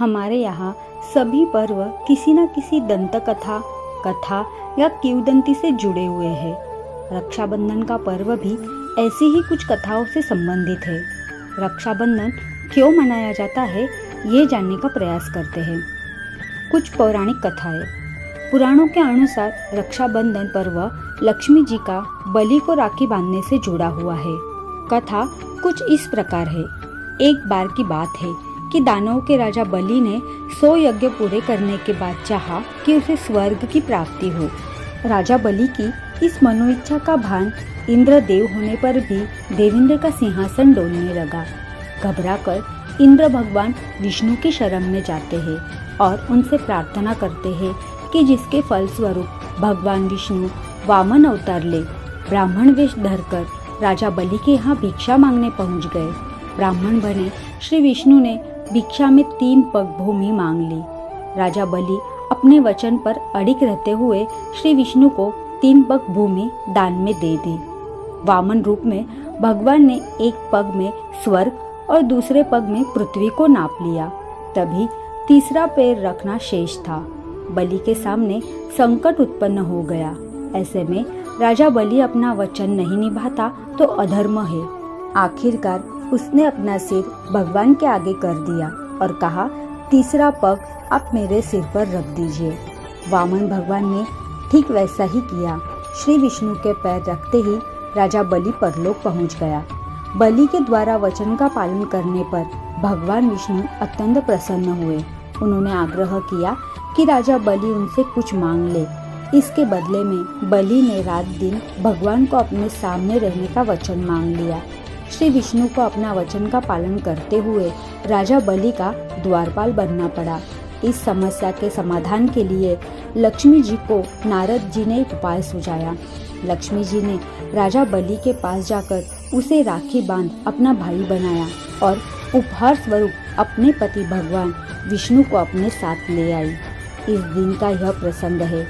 हमारे यहाँ सभी पर्व किसी न किसी दंत कथा, कथा या किंवदंती से जुड़े हुए हैं। रक्षाबंधन का पर्व भी ऐसी ही कुछ कथाओं से संबंधित है। रक्षाबंधन क्यों मनाया जाता है, ये जानने का प्रयास करते हैं। कुछ पौराणिक कथाएं। पुराणों के अनुसार रक्षाबंधन पर्व लक्ष्मी जी का बलि को राखी बांधने से जुड़ा हुआ है। कथा कुछ इस प्रकार है। एक बार की बात है कि दानवों के राजा बलि ने 100 यज्ञ पूरे करने के बाद चाहा कि उसे स्वर्ग की प्राप्ति हो। राजा बलि की इस मनोइच्छा का भान इंद्र देव होने पर भी देवेंद्र का सिंहासन डोलने लगा। घबराकर इंद्र भगवान विष्णु की शरण में जाते हैं और उनसे प्रार्थना करते हैं कि जिसके फलस्वरूप भगवान विष्णु वामन अवतार ले ब्राह्मण वेश धरकर राजा बलि के यहाँ भिक्षा मांगने पहुँच गए। ब्राह्मण बने श्री विष्णु ने भिक्षा में 3 पग भूमि मांग ली। राजा बलि अपने वचन पर अडिग रहते हुए श्री विष्णु को 3 पग भूमि दान में दे दी। वामन रूप में भगवान ने एक पग में स्वर्ग और दूसरे पग में पृथ्वी को नाप लिया। तभी तीसरा पैर रखना शेष था। बलि के सामने संकट उत्पन्न हो गया। ऐसे में राजा बलि अपना वचन नहीं निभाता तो अधर्म है। आखिरकार उसने अपना सिर भगवान के आगे कर दिया और कहा, तीसरा पग आप मेरे सिर पर रख दीजिए। वामन भगवान ने ठीक वैसा ही किया। श्री विष्णु के पैर रखते ही राजा बलि परलोक पहुंच गया। बलि के द्वारा वचन का पालन करने पर भगवान विष्णु अत्यंत प्रसन्न हुए। उन्होंने आग्रह किया कि राजा बलि उनसे कुछ मांग ले। इसके बदले में बलि ने रात दिन भगवान को अपने सामने रहने का वचन मांग लिया। श्री विष्णु को अपना वचन का पालन करते हुए राजा बलि का द्वारपाल बनना पड़ा। इस समस्या के समाधान के लिए लक्ष्मी जी को नारद जी ने एक उपाय सुझाया। लक्ष्मी जी ने राजा बलि के पास जाकर उसे राखी बांध अपना भाई बनाया और उपहार स्वरूप अपने पति भगवान विष्णु को अपने साथ ले आई। इस दिन का यह प्रसंग है।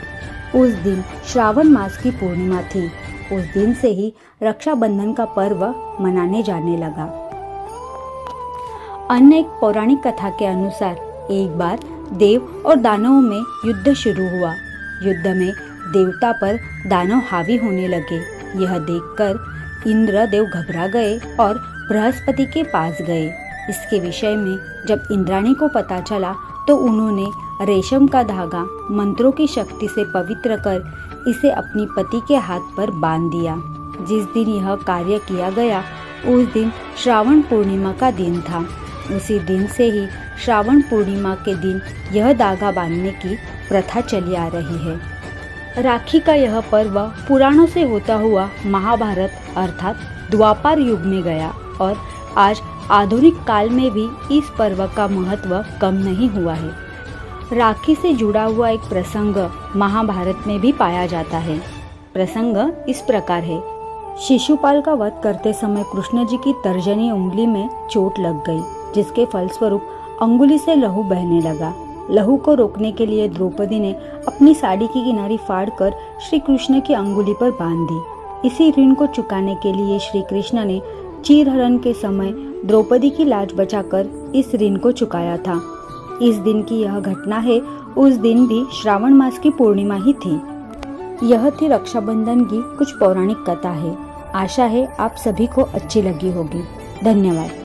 उस दिन श्रावण मास की पूर्णिमा थी। उस दिन से ही रक्षाबंधन का पर्व मनाने जाने लगा। अन्य एक पौराणिक कथा के अनुसार एक बार देव और दानवों में युद्ध शुरू हुआ। युद्ध में देवता पर दानव हावी होने लगे। यह देखकर इंद्र देव घबरा गए और बृहस्पति के पास गए। इसके विषय में जब इंद्राणी को पता चला तो उन्होंने रेशम का धागा मंत्रों की शक्ति से पवित्र कर इसे अपनी पति के हाथ पर बांध दिया। जिस दिन यह कार्य किया गया उस दिन श्रावण पूर्णिमा का दिन था। उसी दिन से ही श्रावण पूर्णिमा के दिन यह धागा बांधने की प्रथा चली आ रही है। राखी का यह पर्व पुराणों से होता हुआ महाभारत अर्थात द्वापर युग में गया और आज आधुनिक काल में भी इस पर्व का महत्व कम नहीं हुआ है। राखी से जुड़ा हुआ एक प्रसंग महाभारत में भी पाया जाता है। प्रसंग इस प्रकार है। शिशुपाल का वध करते समय कृष्ण जी की तर्जनी उंगली में चोट लग गई, जिसके फलस्वरूप अंगुली से लहू बहने लगा। लहू को रोकने के लिए द्रौपदी ने अपनी साड़ी की किनारी फाड़कर श्री कृष्ण की अंगुली पर बांध दी। इसी ऋण को चुकाने के लिए श्री कृष्ण ने चीरहरण के समय द्रौपदी की लाज बचाकर इस ऋण को चुकाया था। इस दिन की यह घटना है। उस दिन भी श्रावण मास की पूर्णिमा ही थी। यह थी रक्षाबंधन की कुछ पौराणिक कथा है। आशा है आप सभी को अच्छी लगी होगी। धन्यवाद।